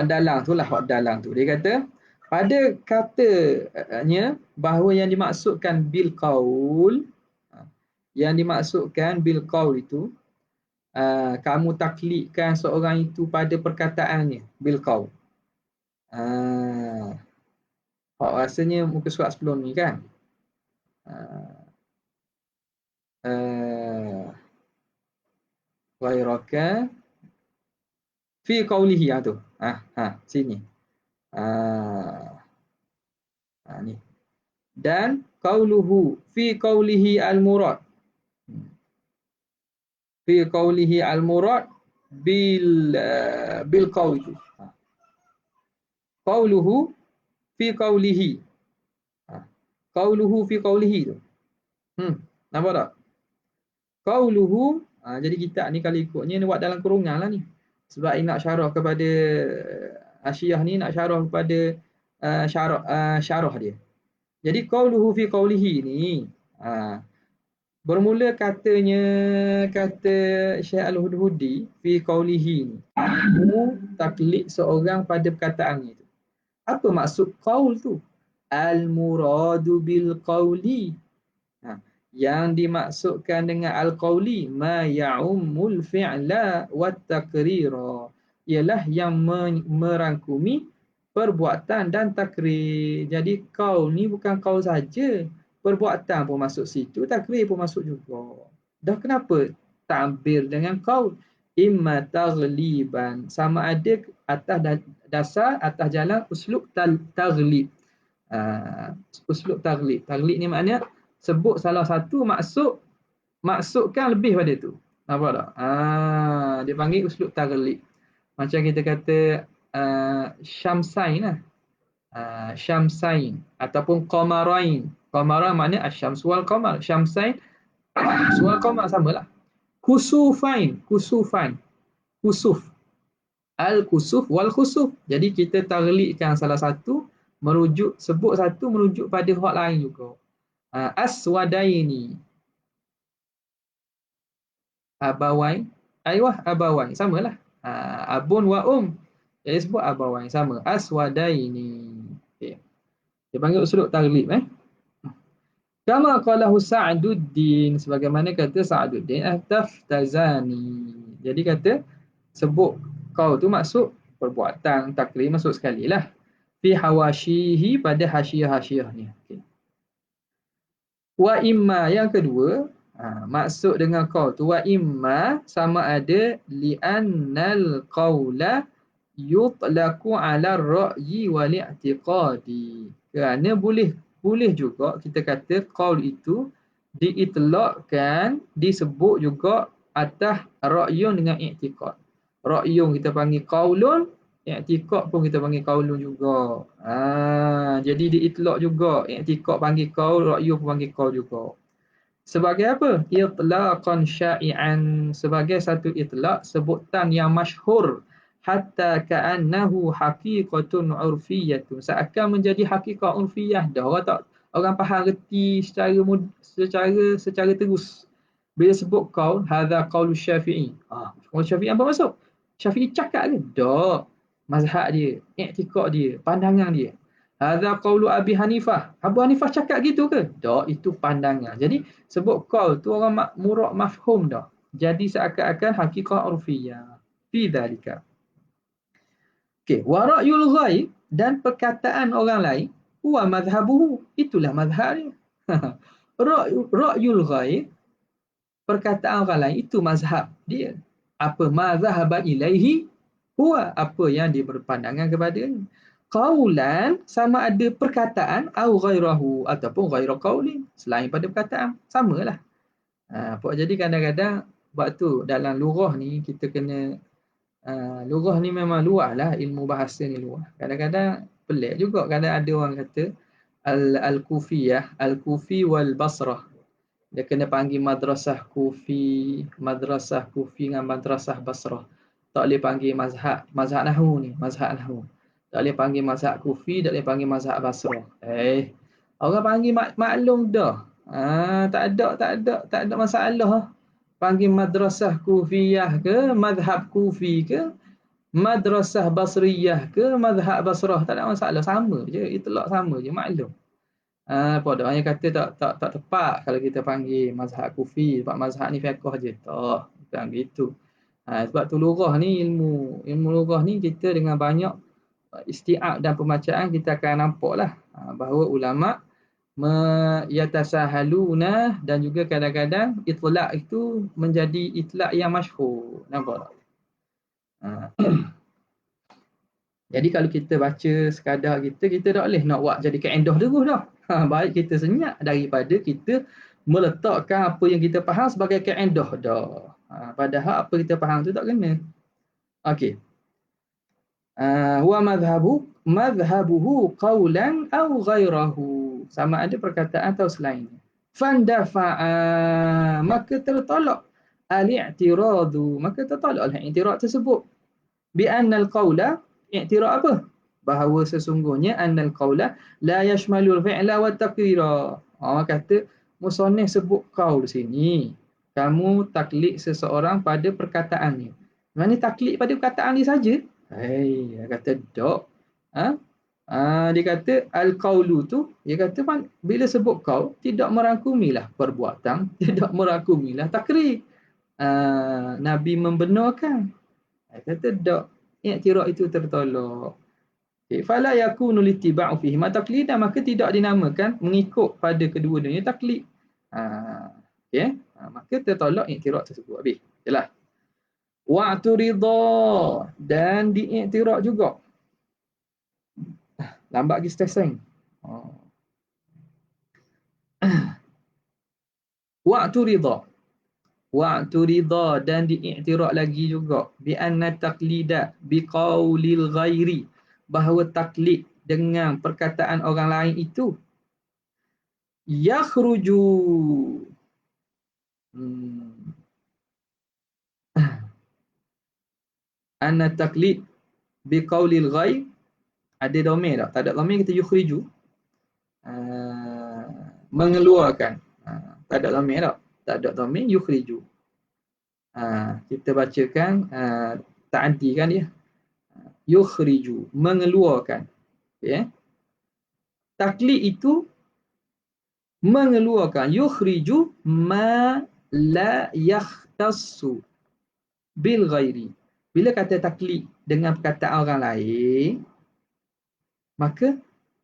Dalang tu lah, hak dalang tu. Dia kata pada katanya bahawa yang dimaksudkan bil qaul, itu kamu taklidkan seorang itu pada perkataannya bil qaul. Rasanya muka surat sebelum ni kan. Ghairaka fi qawlihi tu. Sini. Ni. Dan qauluhu fi qawlihi al-murad. Fi qawlihi al-murad bil qawl itu. Qauluhu fi qawlihi. Qauluhu fi qawlihi tu. Nampak tak? Qauluhu, jadi kita ni kalau ikutnya ni buat dalam kurungan lah ni. Sebab nak syarah kepada Asyiah ni, nak syarah kepada syarah dia. Jadi qauluhu fi qawlihi ni, bermula kata Syekh Al-Hudhudi fi qawlihi ni, taklid seorang pada perkataannya itu. Apa maksud qaul tu? Al-muradu bil qawli, yang dimaksudkan dengan al-qawli ma ya'ummul fi'la wat takrira, ialah yang merangkumi perbuatan dan takrir. Jadi qaul ni bukan qaul saja, perbuatan pun masuk situ, takrir pun masuk juga. Dah kenapa ta'bir dengan qaul? Imma taghliban, sama ada atas jalan uslub taghlib. Uslub taghlib. Taghlib ni maknanya sebut salah satu maksudkan lebih pada tu. Nampak tak? Dia panggil uslub taghlib. Macam kita kata syamsain lah. Syamsain ataupun qamarain. Qamarain maknanya asyams wal qamar. Syamsain wal qamar, samalah. Kusufan, kusuf. Al-kusuf wal khusuf. Jadi kita taglikkan salah satu, sebut satu merujuk pada hak lain juga. Aswadaini, abawain, abawain, samalah. Abun wa jadi sebut abawain, sama. Aswadaini. Okay. Dia panggil usulub taglib. Kama qalahu Sa'duddin, sebagaimana kata Sa'duddin, taftazani. Jadi kata sebut kau tu maksud perbuatan, taklid masuk sekali lah. Fi hawashihi, pada hasyiah-hasyiahnya. Okay. Wa imma, yang kedua, maksud dengan kau tu wa imma sama ada li'annal qawla yutlaqu 'ala ar-ra'yi wal i'tiqadi. Kerana boleh juga kita kata qaul itu diitlaqkan, disebut juga atas ra'yun dengan i'tiqad. Ra'yun kita panggil qaulun, i'tiqad pun kita panggil qaulun juga. Jadi diitlaq juga, i'tiqad panggil qaul, ra'yu pun panggil qaul juga. Sebagai apa? Itlaqan sya'i'an, sebagai satu itlaq, sebutan yang masyhur, hatta ka'annahu haqiqatun urfiyyatun, seakan menjadi hakikat urfiyah dah. Orang faham reti secara terus. Bila sebut qaul, hadza qaulu Syafi'i. Qaul Syafi'i apa maksud? Syafi'i cakap ke? Tak. Mazhab dia, i'tiqad dia, pandangan dia. Hadza qaulu Abi Hanifah. Abu Hanifah cakap gitu ke? Tak, itu pandangan. Jadi sebut qaul tu orang murad mafhum dah. Jadi seakan-akan hakikat urfiyah. Fi dzalika. Okey, wa ra'yul ghaib, dan perkataan orang lain, huwa madhhabuhu, itulah mazhab dia. Ra'yul ghaib, perkataan orang lain, itu mazhab dia. Apa mazhaba ilaihi huwa, apa yang dia berpandangan kepadanya. Qaulan, sama ada perkataan, au ghairahu, ataupun ghaira qaulin, selain pada perkataan, samalah. Jadi kadang-kadang waktu dalam lughah ni kita kena lughah ni memang luas lah, ilmu bahasa ni luas. Kadang-kadang pelik juga, kadang ada orang kata al-Kufiyah, al-Kufi wal Basrah. Dia kena panggil madrasah Kufi dengan madrasah Basrah. Tak boleh panggil mazhab nahwu ni, mazhab nahwu. Tak boleh panggil mazhab Kufi, tak boleh panggil mazhab Basrah. Orang panggil maklum dah. Tak ada masalah. Panggil madrasah Kufiyah ke, mazhab Kufi ke, madrasah Basriyah ke, mazhab Basrah, tak ada masalah, sama je, itlaq sama je, maklum. Pada orang yang kata tak tepat kalau kita panggil mazhab Kufi, sebab mazhab ni fiqh je. Tak, bukan gitu. Sebab tu lughah ni, ilmu lughah ni kita dengan banyak isti'ab dan pembacaan kita akan nampaklah bahawa ulama yatasahaluna, dan juga kadang-kadang itlaq itu menjadi itlaq yang masyhur. Nampak tak? Jadi kalau kita baca sekadar kita tak boleh nak buat jadi kaedah terus dah. Baik kita senyap daripada kita meletakkan apa yang kita faham sebagai kaedah dah. Padahal apa kita faham tu tak kena. Okey. Huwa madhhabuhu qawlan aw ghairahu, sama ada perkataan atau selainnya. Fandafa'a, maka tertolak al-i'tiradu, maka tertolak al-i'tirad tersebut. Bi annal qawla, i'tirad apa? Bahawa sesungguhnya annal qawla la yashmalul fi'la wa taqrira. Orang kata musannif sebut qaul sini, kamu taklid seseorang pada perkataannya. Mana taklid pada perkataan dia saja? Dia kata tak. Dia kata al-qaulu tu, dia kata bila sebut qaul tidak merangkumilah perbuatan, tidak merangkumilah takrir. Nabi membenarkan. Dia kata tak. I'tirad itu tertolak. Fala yakunu littiba'u fihi ma taqlidan, maka tidak dinamakan mengikut pada kedua-duanya taklid. Maka tertolak i'tirad tersebut. Habis. Jelas. Wa'turidha, dan diiktirad juga. Lambat lagi stesen. Wa'turidha, dan diiktirad lagi juga. Bi anna taqlida bi qaulil ghairi, bahawa taklid dengan perkataan orang lain itu yakhruju anna taqlid biqaulil ghaib, ada domain tak? Tak ada domain kita yukhriju, mengeluarkan. Tak ada domain tak? Tak ada domain yukhriju. Kita bacakan ta'addi kan dia. Yukhriju, mengeluarkan. Okay. Taklid itu mengeluarkan. Yukhriju ma la yakhtassu bil ghairi. Bila kata taklid dengan perkataan orang lain, maka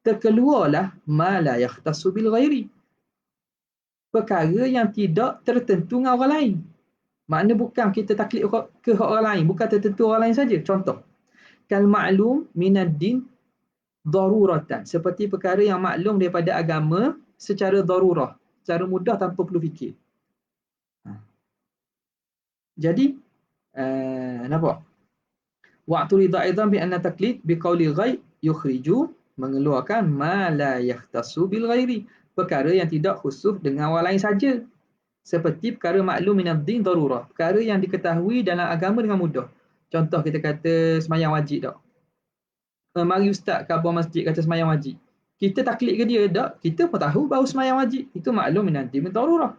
terkeluarlah ma la yakhtassu bil ghairi, perkara yang tidak tertentu dengan orang lain. Makna bukan kita taklid ke orang lain, bukan tertentu orang lain saja. Contoh, kal ma'lum minad din daruratan, seperti perkara yang maklum daripada agama secara darurah, secara mudah tanpa perlu fikir. Jadi nampak? Wa'tu ridha aidan bi anna taklid bi qauli ghaib yukhriju, mengeluarkan ma la yakhtassu bil ghairi, perkara yang tidak khusus dengan orang lain saja. Seperti perkara maklum minad din darurah, perkara yang diketahui dalam agama dengan mudah. Contoh kita kata semayang wajib tak? Mari ustaz khabar masjid kata semayang wajib. Kita taklid ke dia tak? Kita pun tahu bahawa semayang wajib. Itu maklum minad din darurah.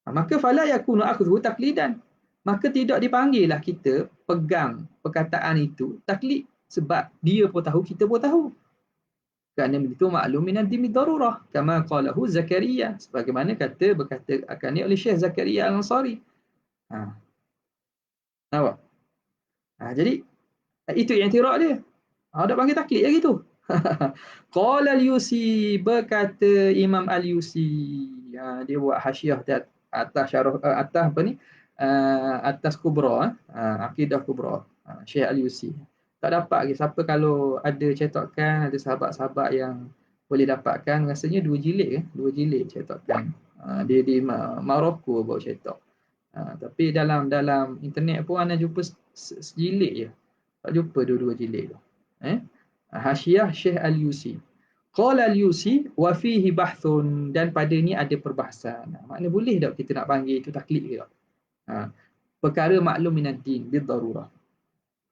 Maka fala yakunu akhdhu taklidan. Maka tidak dipanggillah kita pegang perkataan itu taklid, sebab dia pun tahu, kita pun tahu. Kerana begitu maklum minad din darurah, kama qalahu Zakaria, sebagaimana berkata akan oleh Syekh Zakaria Al-Ansari. Nampak? Jadi itu yang i'tirad dia. Dak panggil taklid lagi tu. Qala al-Yusi, berkata Imam al-Yusi, dia buat hasyiah atas syarah atas apa ni? Atas kubra, akidah kubra, Syekh al-Yusi. Tak dapat lagi siapa, kalau ada cetakan, ada sahabat-sahabat yang boleh dapatkan, rasanya 2 jilid ke? 2 jilid cetakan. Dia di Maroko baru cetak. Tapi dalam internet pun anda jumpa sejilid je. Tak jumpa dua-dua jilid tu. Hasyiah Syekh Al-Yusi. Qala Al-Yusi wa fihi bahthun, dan pada ni ada perbahasan. Makna boleh tak kita nak panggil itu taklid ke tak? Perkara maklum minad din bid darurah.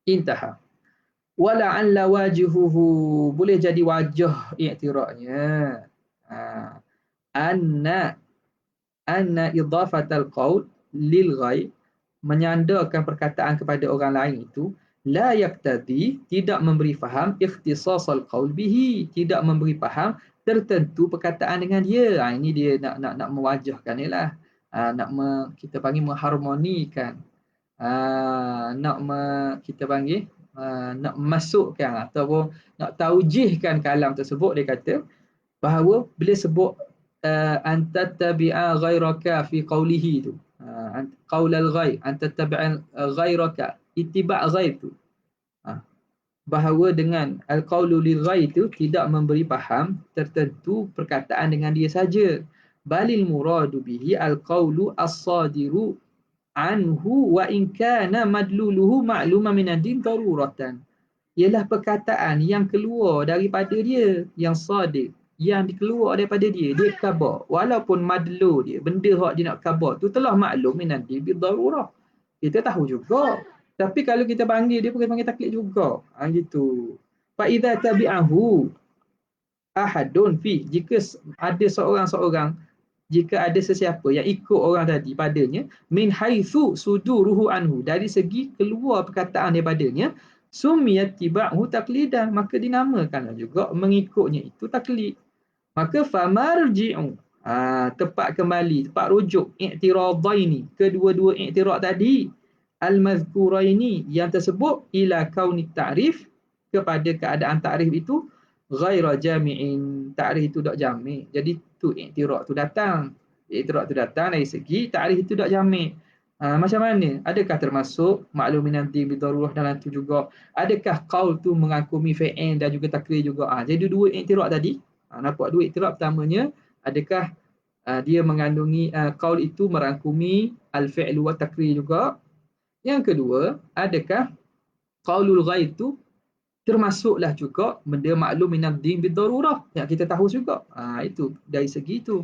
Intaha. Wa la'alla wajhuhu, boleh jadi wajah i'tiradnya. Anna idafatal qaul lil ghaib, menyandarkan perkataan kepada orang lain itu, la yaqtadi, tidak memberi faham, ikhtisasal qaul bihi, tidak memberi faham tertentu perkataan dengan dia. Ini dia nak mewajahkan ni lah. Kita panggil mengharmonikan. Kita panggil nak masukkan ataupun nak taujihkan kalam tersebut. Dia kata bahawa bila sebut antattabi'a ghairaka fi qawlihi tu, qaulal ghaib, antattabi'a ghairaka, ittiba' ghaib tu, bahawa dengan al-qaulu lil ghaib tu tidak memberi faham tertentu perkataan dengan dia saja, balil muradu bihi al-qaulu as-sadiru anhu wa in kana madluluhu ma'luman min ad-din daruratan, ialah perkataan yang keluar daripada dia, yang sadir, yang dikeluar daripada dia khabar, walaupun madlu dia, benda hak dia nak khabar tu telah maklum min ad-din darurah, kita tahu juga. Tapi kalau kita panggil dia, panggil taklid juga. Gitu. Fa idza tabi'ahu ahadun fi, jika ada seorang-seorang, jika ada sesiapa yang ikut orang tadi padanya, min haitsu suduruhu anhu, dari segi keluar perkataan daripadanya, sumiyat tiba'hu taklidan, maka dinamakanlah juga mengikutnya itu taklid. Maka famarji'u, tepat kembali, tepat rujuk i'tiradaini, kedua-dua i'tirad tadi, al-mazkuraini, yang tersebut, ila kauni ta'rif, kepada keadaan ta'rif itu ghaira jami'in, ta'rif itu tak jami'. Jadi tu i'tirad tu datang. I'tirad tu datang dari segi ta'rif itu tak jami'. Macam mana? Adakah termasuk maklum minad din bidarurah dalam tu juga? Adakah qaul tu mengakumi fi'il dan juga takrir juga? Jadi dua i'tirad tadi. Nampak dua i'tirad, pertamanya adakah dia mengandungi qaul itu merangkumi al-fi'l wa takrir juga? Yang kedua, adakah qaulul ghaib itu termasuklah juga benda maklum minad din bidarurah yang kita tahu juga? Itu dari segi itu.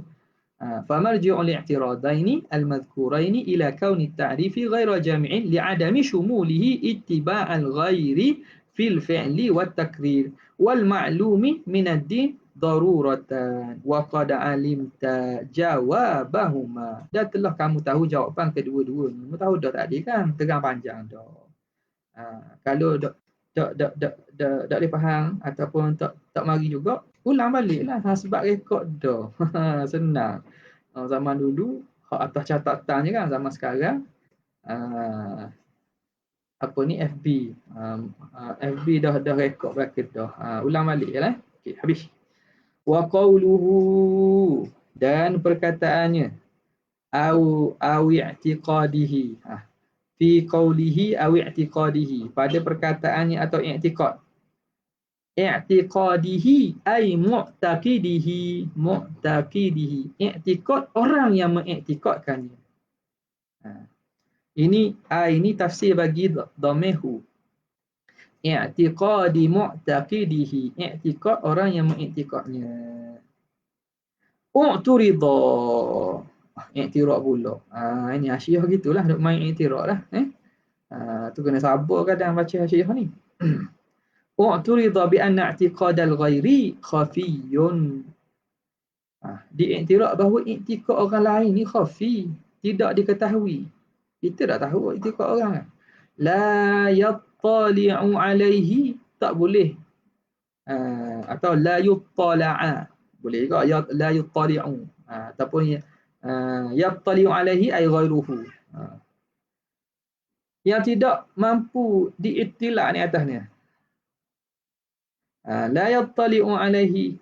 فمرجع الاعتراضين المذكورين إلى كون التعريف غير جامع لعدم شموله اتباع الغير في الفعل والتكرير والمعلوم من الدين ضرورة وقد علمت جوابهما. Dan telah kamu tahu jawapan kedua-duanya. Kamu tahu dah tadi kan, terang panjang dah. Kalau tak boleh faham ataupun tak mari juga, ulang baliklah sebab rekod dah. Senang. Zaman dulu hak atas catatan je kan, zaman sekarang apa ni FB. FB dah rekod bracket dah. Ulang balik lah. Okey, habis. Wa qawluhu, dan perkataannya au i'tiqadihi. Fi qawlihi au i'tiqadihi, pada perkataannya atau i'tiqad. I'tiqadihi ay mu'taqidihi, mu'taqidihi. I'tiqad orang yang mengiktikadkannya. Ini tafsir bagi dhamihu. I'tiqadi mu'taqidihi, i'tiqad orang yang mengiktikadnya. U'turida, i'tirad pula. Ini Hasyiah gitulah, duk main i'tirad lah. Tu kena sabar kadang baca Hasyiah ni. U'turida bi anna i'tiqadal ghairi khafiyyun. Diiktiraf bahawa i'tikad orang lain ni khafi, tidak diketahui. Kita tak tahu i'tikad orang kan. La yattali'u alaihi, tak boleh. Atau la yuttala'a, boleh juga la yuttali'u, ataupun yattali'u alaihi ay ghairuhu, yang tidak mampu diittila' ni atasnya. La yattali'u alaihi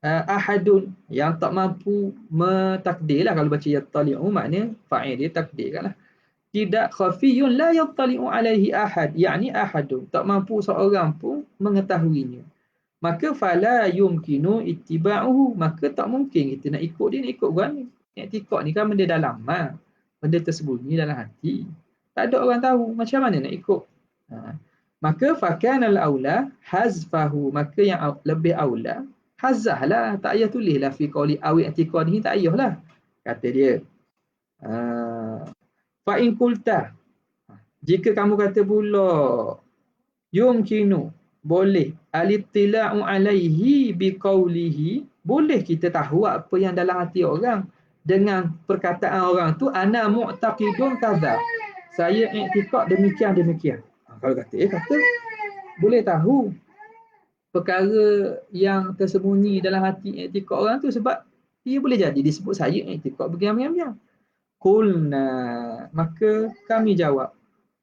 ahadun, yang tak mampu mentakdir lah. Kalau baca yattali'u maknanya fa'il dia takdir kan lah. Tidak, khafiyun la yattali'u alaihi ahad, yakni ahadun, tak mampu seorang pun mengetahuinya. Maka fala yumkinu ittiba'uhu, maka tak mungkin kita nak ikut dia, nak ikut orang ni. I'tikad ni kan benda dalam, benda tersembunyi dalam hati. Tak ada orang tahu, macam mana nak ikut. Maka fakanal aula hazfahu, maka yang lebih aula hazahlah, tak payah tulislah fi qawli awi i'tikad ni, tak payahlah. Kata dia, fa in qulta, jika kamu kata pula yumkinu, boleh, alittila'u alaihi biqaulihi, boleh kita tahu apa yang dalam hati orang dengan perkataan orang tu, ana mu'taqidun kadza, saya i'tikad demikian. Kalau kata boleh tahu perkara yang tersembunyi dalam hati i'tikad orang tu, sebab dia boleh jadi disebut saya i'tikad begini. Qulna, maka kami jawab,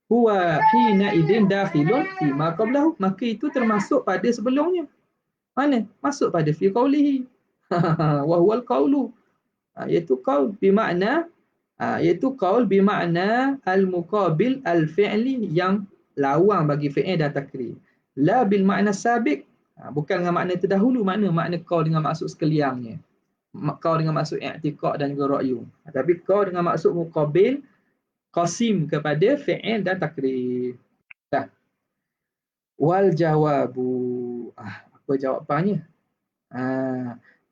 huwa hina idzin dakhilun fi ma qablahu, maka itu termasuk pada sebelumnya. Mana? Masuk pada fi qaulihi. Wa huwal qaulu, iaitu qaul bermakna al-muqabil al-fi'li, yang lawan bagi fi'il dan takrir. La bil makna sabiq, bukan dengan makna terdahulu, makna qaul dengan maksud sekaliannya. Qaul dengan maksud i'tikad dan juga ra'yu. Tapi qaul dengan maksud muqabil qasim kepada fi'il dan takrir. Wal jawabu, apa jawapannya?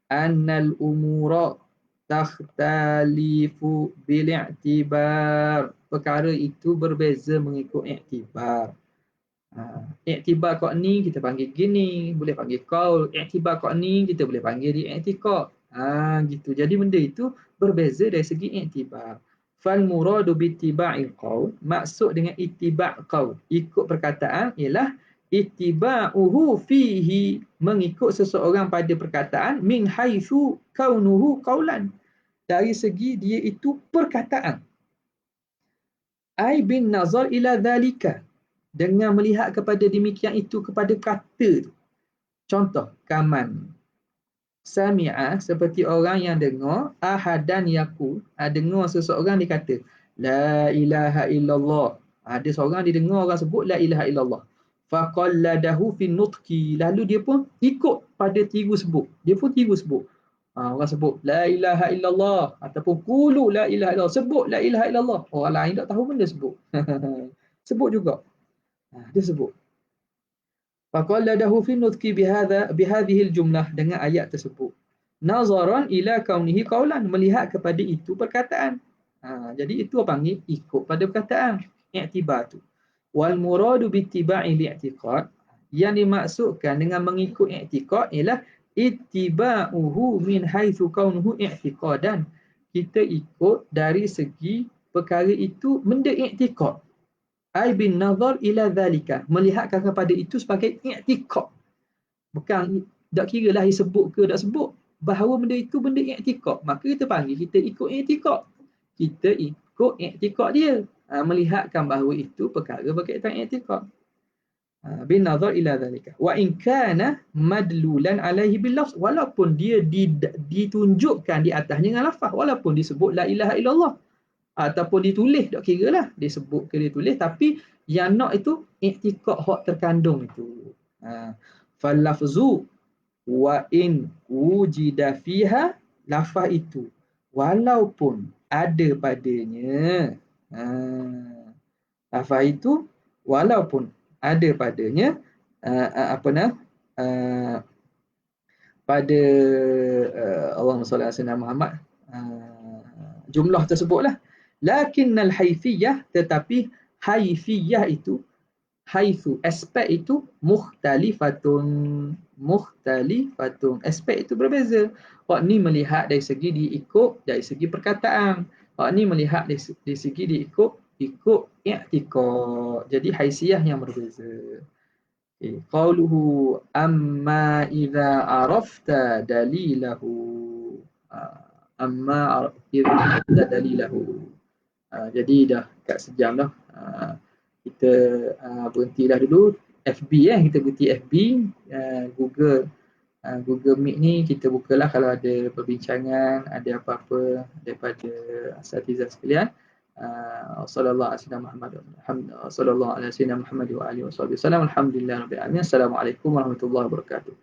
Annal umura takhtalifu bil i'tibar, perkara itu berbeza mengikut i'tibar. I'tibar kok ni kita panggil gini, boleh panggil qaul. I'tibar kok ni kita boleh panggil di i'tikad. Gitu. Jadi benda itu berbeza dari segi i'tibar. Fal muradu bi ittiba'il qaul, maksud dengan ittiba' qaul, ikut perkataan, ialah ittiba'uhu fihi, mengikut seseorang pada perkataan, min haitsu kaunuhu qaulan, dari segi dia itu perkataan. Ai bin nazar ila dhalika, dengan melihat kepada demikian itu, kepada kata tu. Contoh, kaman sami'a, seperti orang yang dengar, ahadan yaqul, dengar seseorang dia kata la ilaha illallah. Ada seorang dia dengar orang sebut la ilaha illallah, faqalladahu fi nutqi, lalu dia pun ikut pada tiru sebut. Orang sebut la ilaha illallah, ataupun qulu la ilaha illallah, sebut la ilaha illallah. Orang lain tak tahu benda sebut. Sebut juga. Dia sebut. Faqalladahu fi nutqi bihadhihi al-jumlah, dengan ayat tersebut. nazaran ila kaunihi qaulan, melihat kepada itu perkataan. Jadi itu panggil ikut pada perkataan, i'tibar tu. Wal muradu bittiba'i li'tiqad, yang dimaksudkan dengan mengikut i'tiqad ialah ittiba'uhu min haitsu kaunuhu i'tiqadan. Kita ikut dari segi perkara itu benda i'tiqad. Ai bin nazar ila zalika, melihatkan kepada itu sebagai i'tiqad. Bukan tak kira lah disebut ke tak sebut, bahawa benda itu benda i'tiqad, maka kita panggil kita ikut i'tiqad. Kita ikut i'tiqad dia, melihatkan bahawa itu perkara berkaitan i'tiqad. Bin nazar ila zalika wa in kana madlulan alaihi bil lafz, walaupun dia ditunjukkan di atasnya dengan lafaz, walaupun disebut la ilaha illallah ataupun ditulis, tak kira lah disebut ke ditulis, tapi yang nak itu i'tiqad hak terkandung itu. Fal lafzu wa in wujida fiha, lafaz itu walaupun ada padanya, lafaz itu walaupun ada padanya apa nak pada Allahumma salli ala sayyidina Muhammad, jumlah tersebutlah. Lakinnal haifiyah, tetapi haifiyah itu, haitsu aspek itu mukhtalifatun, aspek itu berbeza. Hak ni melihat dari segi diikut dari segi perkataan, hak ni melihat dari segi diikut i'tiqad. Jadi haisiyah yang berbeza. Qauluhu amma idza arafta dalilahu, amma idza arafta dalilahu. Jadi dah kat sejam dah. Kita berhentilah dulu. FB kita berhenti FB, Google Meet ni kita bukalah kalau ada perbincangan, ada apa-apa daripada asatizah sekalian. Sallallahu alaihi wasallam, Muhammad wa alihi wasallam. Alhamdulillah rabbil alamin. Assalamualaikum warahmatullahi wabarakatuh.